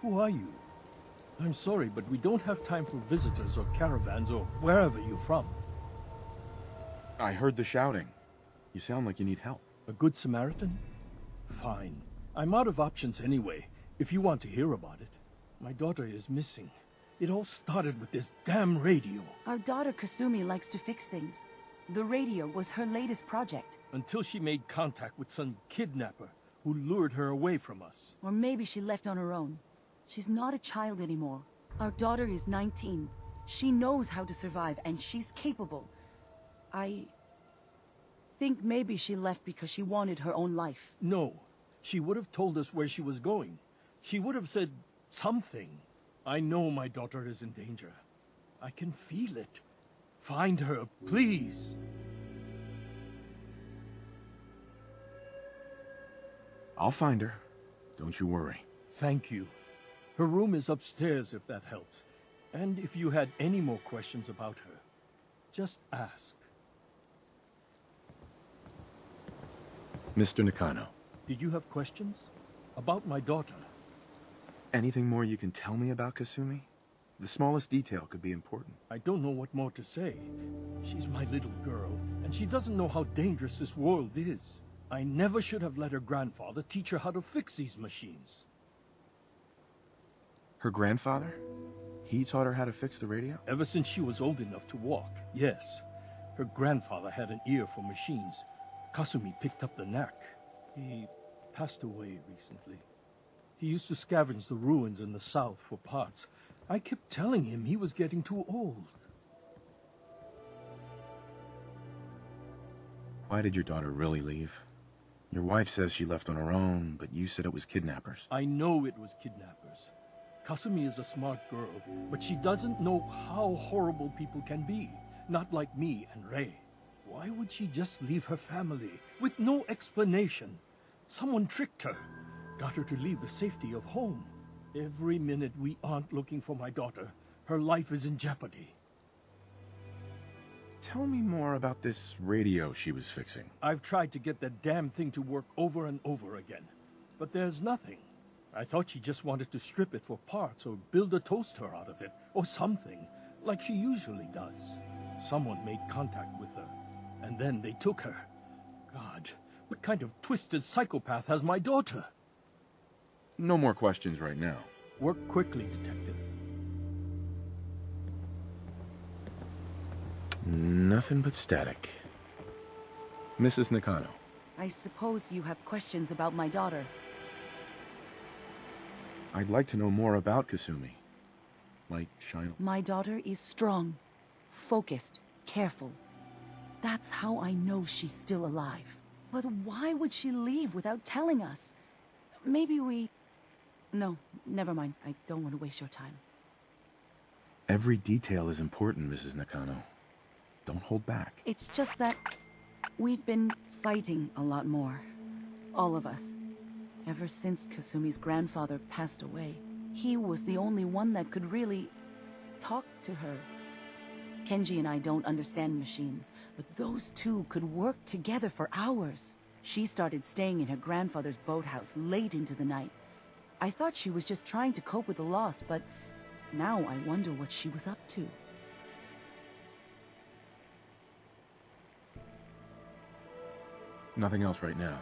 Who are you? I'm sorry, but we don't have time for visitors or caravans or wherever you're from. I heard the shouting. You sound like you need help. A good Samaritan? Fine. I'm out of options anyway, if you want to hear about it. My daughter is missing. It all started with this damn radio. Our daughter Kasumi likes to fix things. The radio was her latest project. Until she made contact with some kidnapper who lured her away from us. Or maybe she left on her own. She's not a child anymore. Our daughter is 19. She knows how to survive, and she's capable. I think maybe she left because she wanted her own life. No. She would have told us where she was going. She would have said something. I know my daughter is in danger. I can feel it. Find her, please. I'll find her. Don't you worry. Thank you. Her room is upstairs if that helps. And if you had any more questions about her, just ask. Mr. Nakano. Did you have questions? About my daughter? Anything more you can tell me about Kasumi? The smallest detail could be important. I don't know what more to say. She's my little girl, and she doesn't know how dangerous this world is. I never should have let her grandfather teach her how to fix these machines. Her grandfather? He taught her how to fix the radio? Ever since she was old enough to walk, yes. Her grandfather had an ear for machines. Kasumi picked up the knack. He passed away recently. He used to scavenge the ruins in the south for parts. I kept telling him he was getting too old. Why did your daughter really leave? Your wife says she left on her own, but you said it was kidnappers. I know it was kidnappers. Kasumi is a smart girl, but she doesn't know how horrible people can be. Not like me and Rei. Why would she just leave her family with no explanation? Someone tricked her, got her to leave the safety of home. Every minute we aren't looking for my daughter, her life is in jeopardy. Tell me more about this radio she was fixing. I've tried to get that damn thing to work over and over again, but there's nothing. I thought she just wanted to strip it for parts or build a toaster out of it, or something, like she usually does. Someone made contact with her, and then they took her. God, what kind of twisted psychopath has my daughter? No more questions right now. Work quickly, Detective. Nothing but static. Mrs. Nakano. I suppose you have questions about my daughter. I'd like to know more about Kasumi. Might shine. My daughter is strong, focused, careful. That's how I know she's still alive. But why would she leave without telling us? Maybe we... No, never mind. I don't want to waste your time. Every detail is important, Mrs. Nakano. Don't hold back. It's just that we've been fighting a lot more. All of us. Ever since Kasumi's grandfather passed away, he was the only one that could really talk to her. Kenji and I don't understand machines, but those two could work together for hours. She started staying in her grandfather's boathouse late into the night. I thought she was just trying to cope with the loss, but now I wonder what she was up to. Nothing else right now.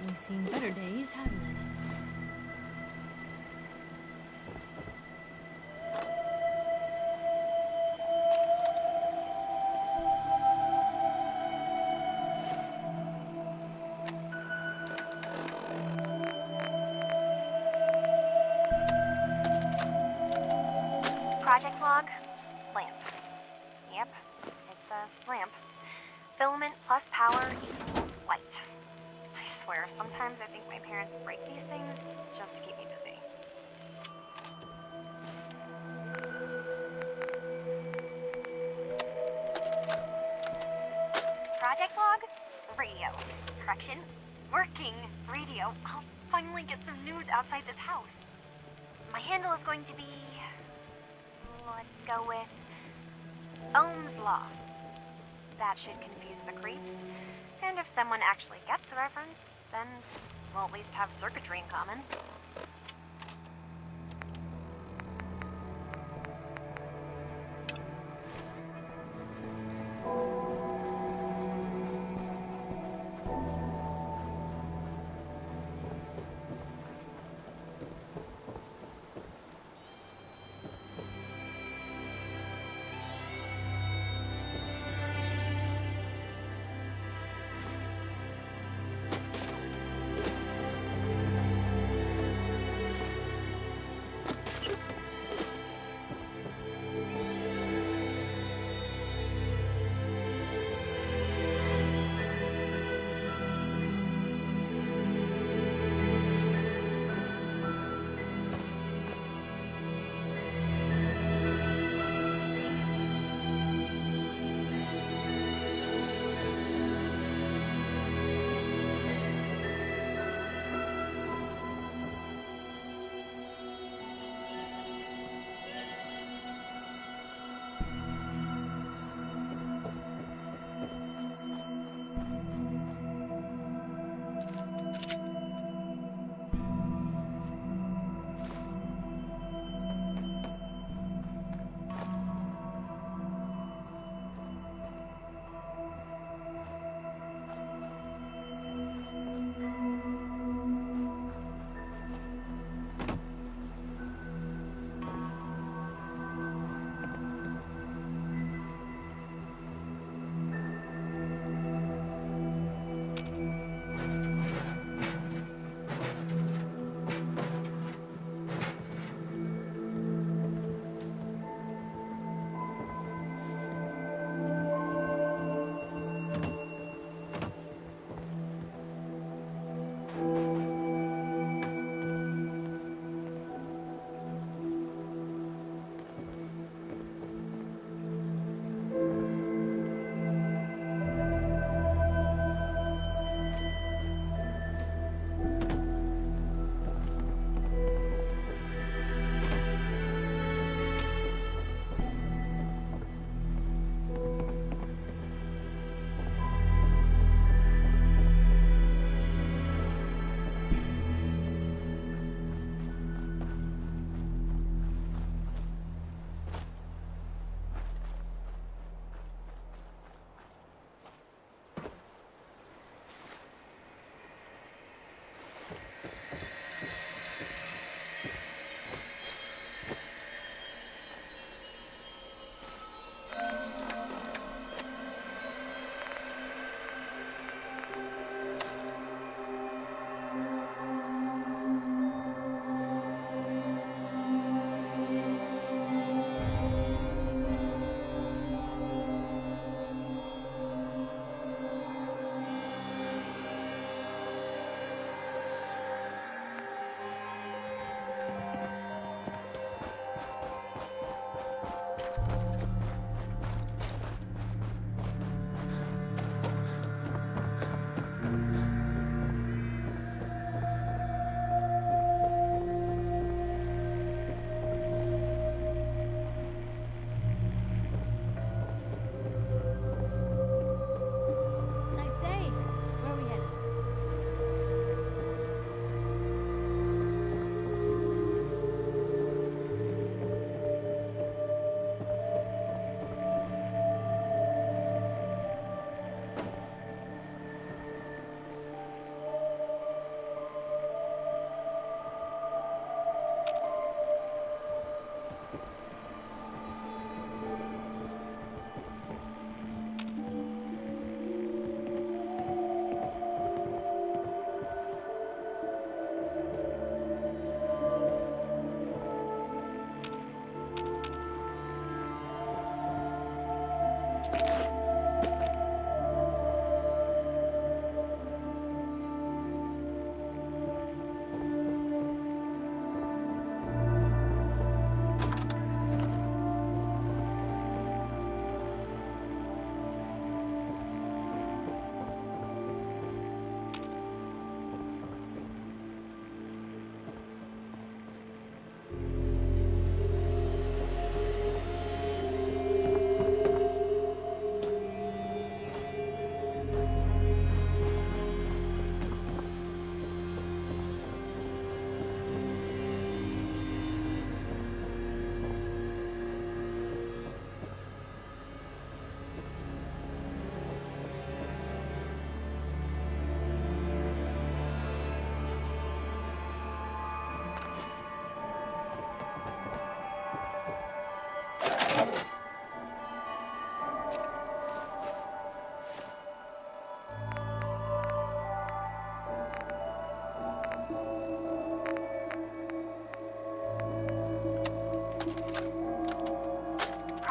We've seen better days, haven't it? Project log, lamp. Yep, it's a lamp. Filament plus power equals light. I swear, sometimes I think my parents break these things just to keep me busy. correction, working radio, I'll finally get some news outside this house. My handle is going to be... let's go with... Ohm's Law. That should confuse the creeps. And if someone actually gets the reference, then we'll at least have circuitry in common.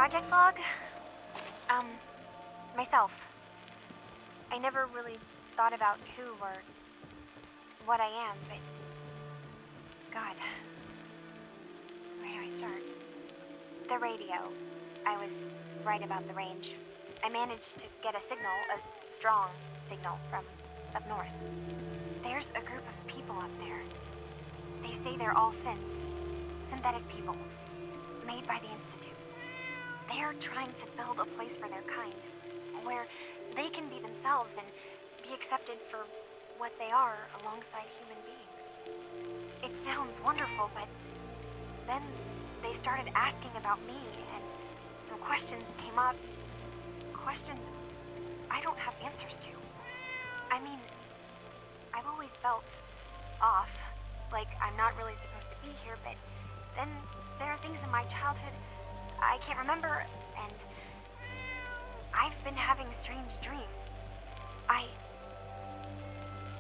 project log? Myself. I never really thought about who or what I am, but... God. Where do I start? The radio. I was right about the range. I managed to get a signal, a strong signal, from up north. There's a group of people up there. They say they're all synthetic people, made by the Institute. They're trying to build a place for their kind, where they can be themselves and be accepted for what they are alongside human beings. It sounds wonderful, but then they started asking about me, and some questions came up. Questions I don't have answers to. I mean, I've always felt off, like I'm not really supposed to be here, but then there are things in my childhood I can't remember, and I've been having strange dreams.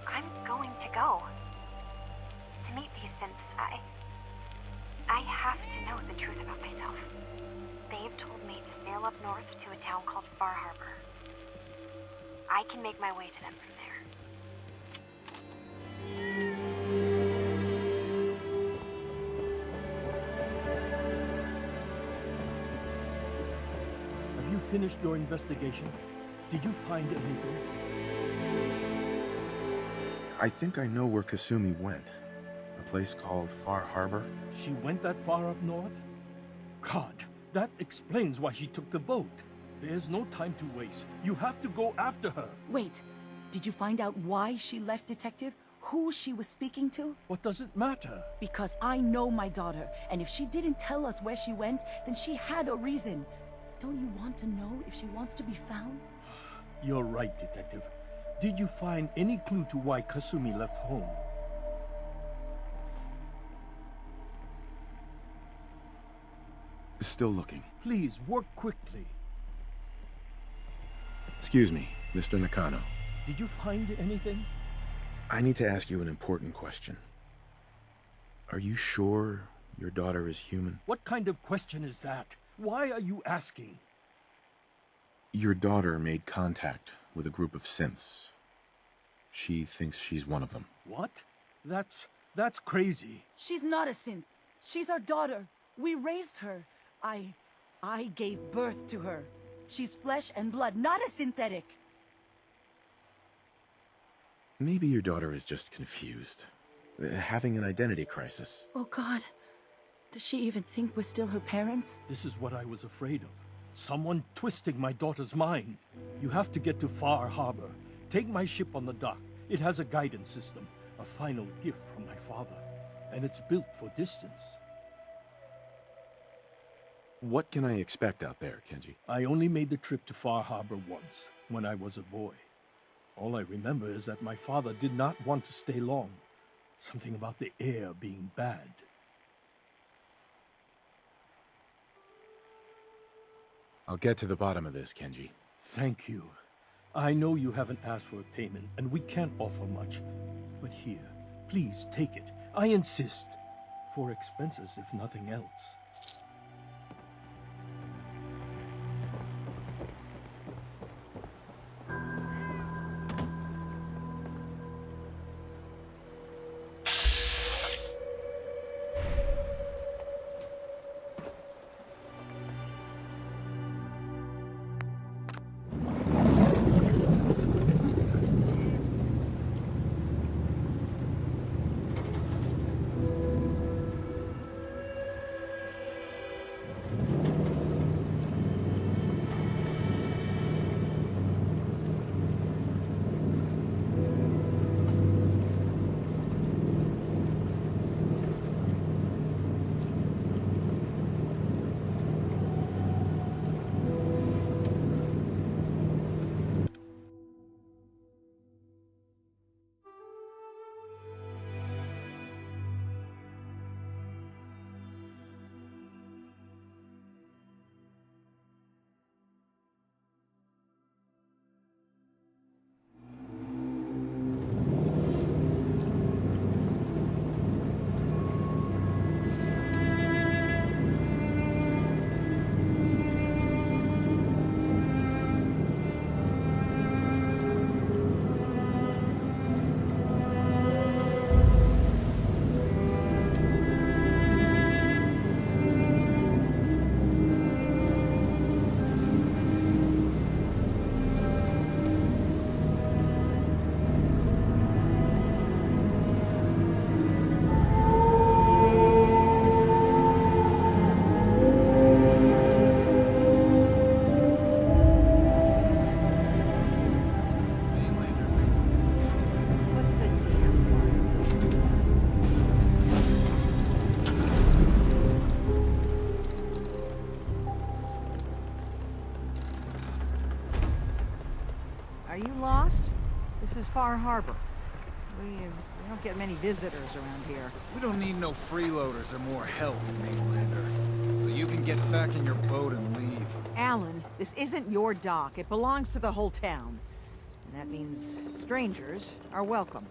I'm going to go to meet these synths. I have to know the truth about myself. They've told me to sail up north to a town called Far Harbor. I can make my way to them from there. Have you finished your investigation? Did you find anything? I think I know where Kasumi went. A place called Far Harbor. She went that far up north? God, that explains why she took the boat. There's no time to waste. You have to go after her. Wait, did you find out why she left, Detective? Who she was speaking to? What does it matter? Because I know my daughter, and if she didn't tell us where she went, then she had a reason. Don't you want to know if she wants to be found? You're right, Detective. Did you find any clue to why Kasumi left home? Still looking. Please, work quickly. Excuse me, Mr. Nakano. Did you find anything? I need to ask you an important question. Are you sure your daughter is human? What kind of question is that? Why are you asking? Your daughter made contact with a group of synths. She thinks she's one of them. What? That's crazy. She's not a synth. She's our daughter. We raised her. I gave birth to her. She's flesh and blood, not a synthetic. Maybe your daughter is just confused. Having an identity crisis. Oh, God. Does she even think we're still her parents? This is what I was afraid of. Someone twisting my daughter's mind. You have to get to Far Harbor. Take my ship on the dock. It has a guidance system, a final gift from my father. And it's built for distance. What can I expect out there, Kenji? I only made the trip to Far Harbor once, when I was a boy. All I remember is that my father did not want to stay long. Something about the air being bad. I'll get to the bottom of this, Kenji. Thank you. I know you haven't asked for a payment, and we can't offer much. But here, please take it. I insist. For expenses, if nothing else. Far Harbor. We don't get many visitors around here. We don't need no freeloaders or more help, mainlander. So you can get back in your boat and leave. Alan, this isn't your dock. It belongs to the whole town. And that means strangers are welcome.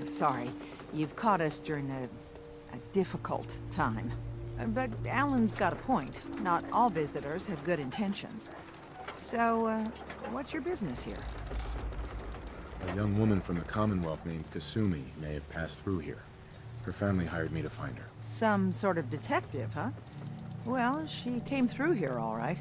Sorry, you've caught us during a difficult time. But Alan's got a point. Not all visitors have good intentions. So, what's your business here? A young woman from the Commonwealth named Kasumi may have passed through here. Her family hired me to find her. Some sort of detective, huh? Well, she came through here all right.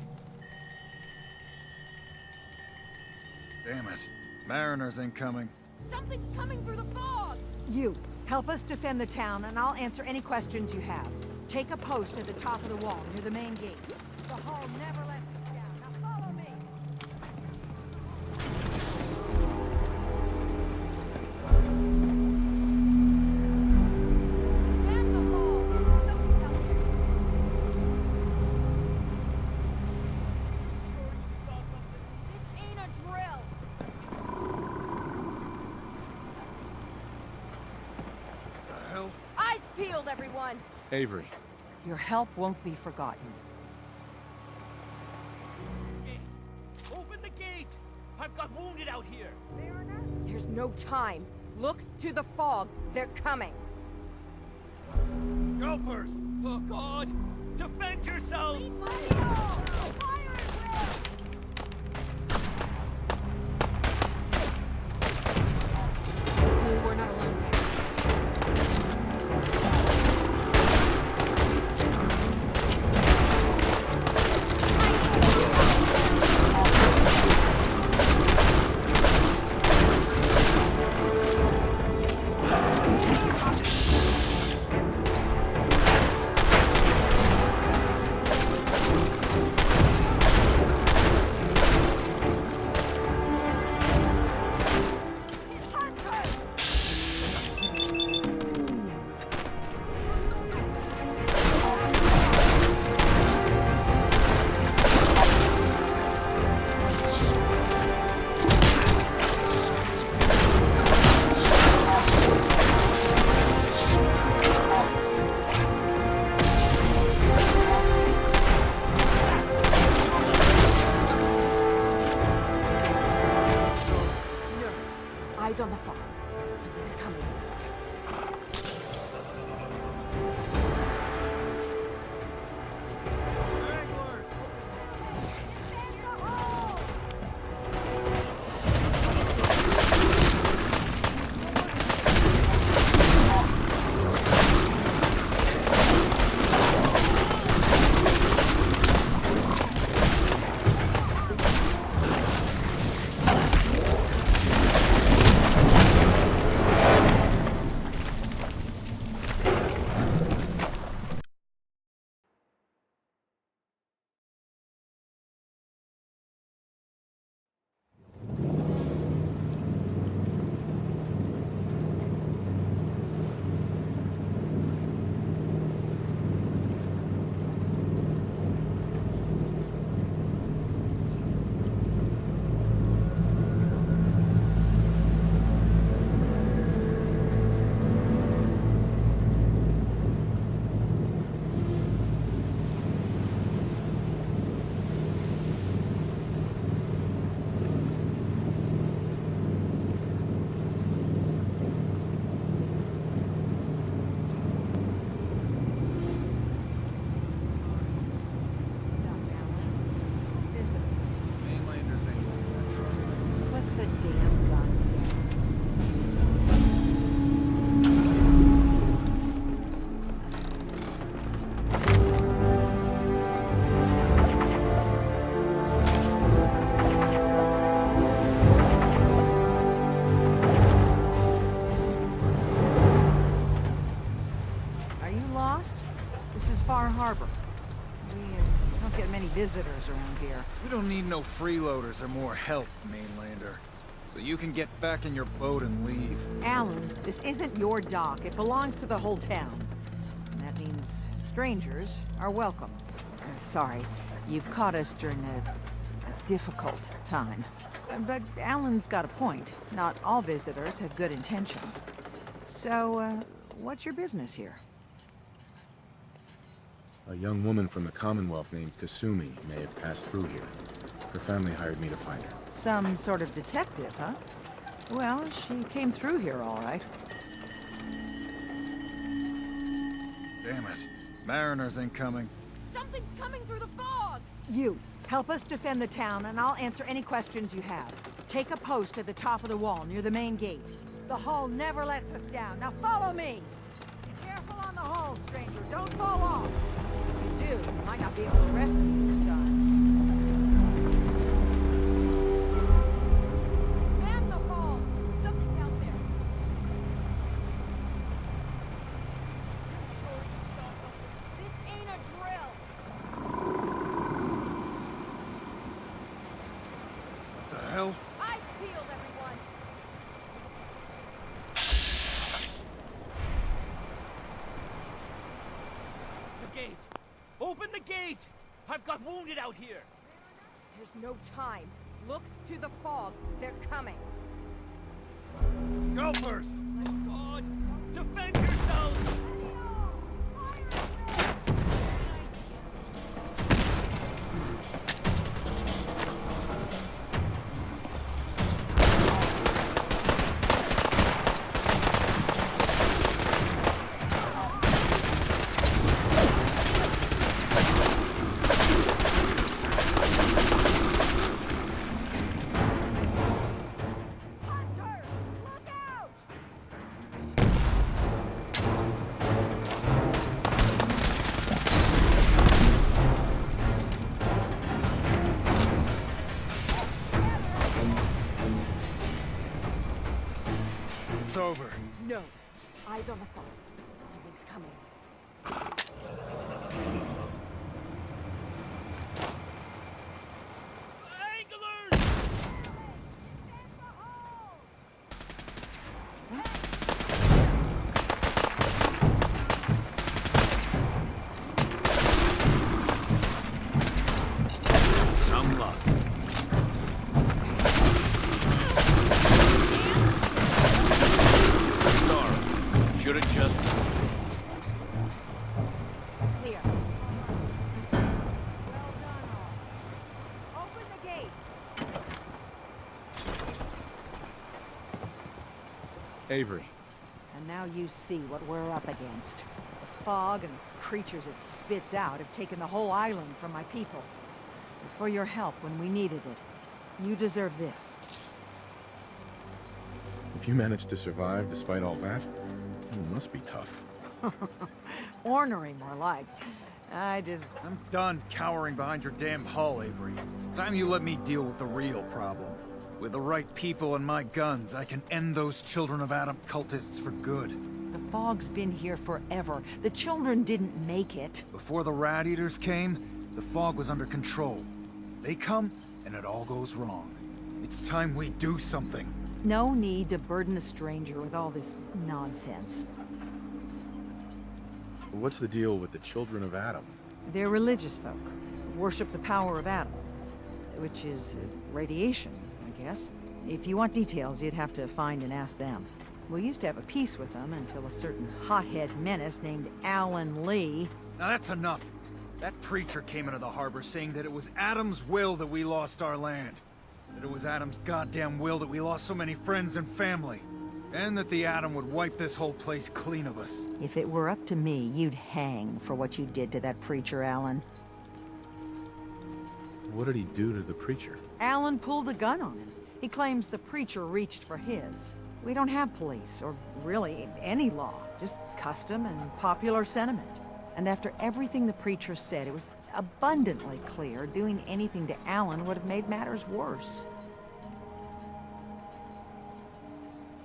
Damn it. Mariners incoming. Something's coming through the fog! You, help us defend the town, and I'll answer any questions you have. Take a post at the top of the wall, near the main gate. The hall never lets us down. Now follow me! Damn the hall! Something's out there! Sure you saw something? This ain't a drill! The hell? Eyes peeled, everyone! Avery. Your help won't be forgotten. Gate! Open the gate! I've got wounded out here! There's no time. Look to the fog. They're coming. Gulpers! Oh God! Defend yourselves! We're not alone. Eyes on the fog. Something's coming. Mainlanders ain't gonna try. Put the damn gun down. Are you lost? This is Far Harbor. We don't get many visitors around here. We don't need no freeloaders or more help, mainlander. So you can get back in your boat and leave. Alan, this isn't your dock. It belongs to the whole town. And that means strangers are welcome. Sorry, you've caught us during a difficult time. But Alan's got a point. Not all visitors have good intentions. So, what's your business here? A young woman from the Commonwealth named Kasumi may have passed through here. Her family hired me to find her. Some sort of detective, huh? Well, she came through here all right. Damn it. Mariners incoming. Something's coming through the fog! You, help us defend the town, and I'll answer any questions you have. Take a post at the top of the wall near the main gate. The hull never lets us down. Now follow me! Be careful on the hull, stranger. Don't fall off. If you do, you might not be able to rescue you in time. Man the hull! Something's out there. You sure you saw something? This ain't a drill! What the hell? Eyes peeled, everyone! The gate! Open the gate! I've got wounded out here! There's no time. Look to the fog. They're coming. Go first! God! Defend yourselves! It's over. No. Eyes on the fog. Something's coming. Some luck. Sorry. Should have just... Clear. Well done, all. Open the gate. Avery. And now you see what we're up against. The fog and the creatures it spits out have taken the whole island from my people. But for your help when we needed it, you deserve this. If you managed to survive despite all that, it must be tough. Ornery, more like. I just... I'm done cowering behind your damn hull, Avery. Time you let me deal with the real problem. With the right people and my guns, I can end those Children of Adam cultists for good. The fog's been here forever. The children didn't make it. Before the Rat Eaters came, the fog was under control. They come, and it all goes wrong. It's time we do something. No need to burden the stranger with all this nonsense. What's the deal with the Children of Adam? They're religious folk. Worship the power of Adam. Which is radiation, I guess. If you want details, you'd have to find and ask them. We used to have a peace with them until a certain hothead menace named Alan Lee... Now that's enough. That preacher came into the harbor saying that it was Adam's will that we lost our land. That it was Adam's goddamn will that we lost so many friends and family. And that the Atom would wipe this whole place clean of us. If it were up to me, you'd hang for what you did to that preacher, Alan. What did he do to the preacher? Alan pulled a gun on him. He claims the preacher reached for his. We don't have police, or really any law. Just custom and popular sentiment. And after everything the preacher said, it was abundantly clear doing anything to Alan would have made matters worse.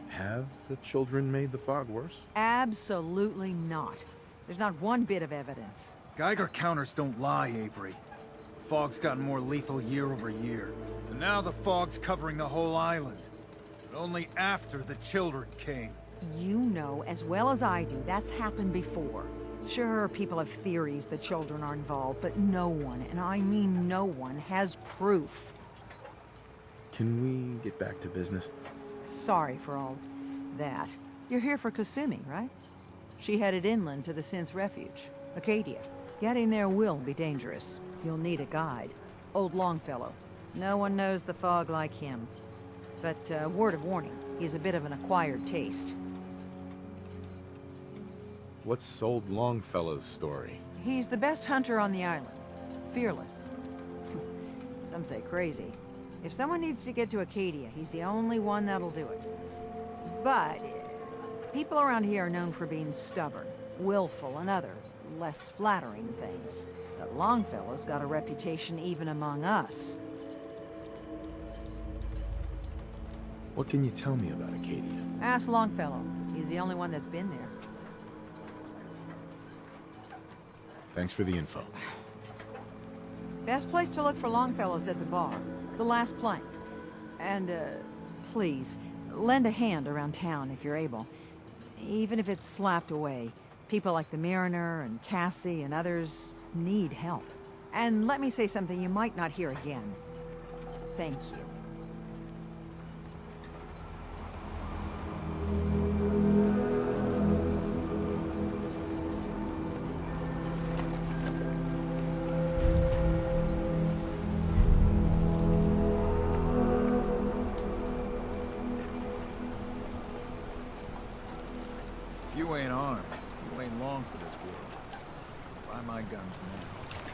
Have the children made the fog worse? Absolutely not. There's not one bit of evidence. Geiger counters don't lie, Avery. The fog's gotten more lethal year over year. And now the fog's covering the whole island. But only after the children came. You know as well as I do that's happened before. Sure, people have theories the children are involved, but no one, and I mean no one, has proof. Can we get back to business? Sorry for all that. You're here for Kasumi, right? She headed inland to the Synth Refuge, Acadia. Getting there will be dangerous. You'll need a guide. Old Longfellow. No one knows the fog like him. But, word of warning, he's a bit of an acquired taste. What's old Longfellow's story? He's the best hunter on the island. Fearless. Some say crazy. If someone needs to get to Acadia, he's the only one that'll do it. But people around here are known for being stubborn, willful, and other, less flattering things. But Longfellow's got a reputation even among us. What can you tell me about Acadia? Ask Longfellow. He's the only one that's been there. Thanks for the info. Best place to look for Longfellow's at the bar. The last plank. And, please, lend a hand around town if you're able. Even if it's slapped away. People like the Mariner and Cassie and others need help. And let me say something you might not hear again. Thank you. If you ain't armed, you ain't long for this world. Buy my guns now.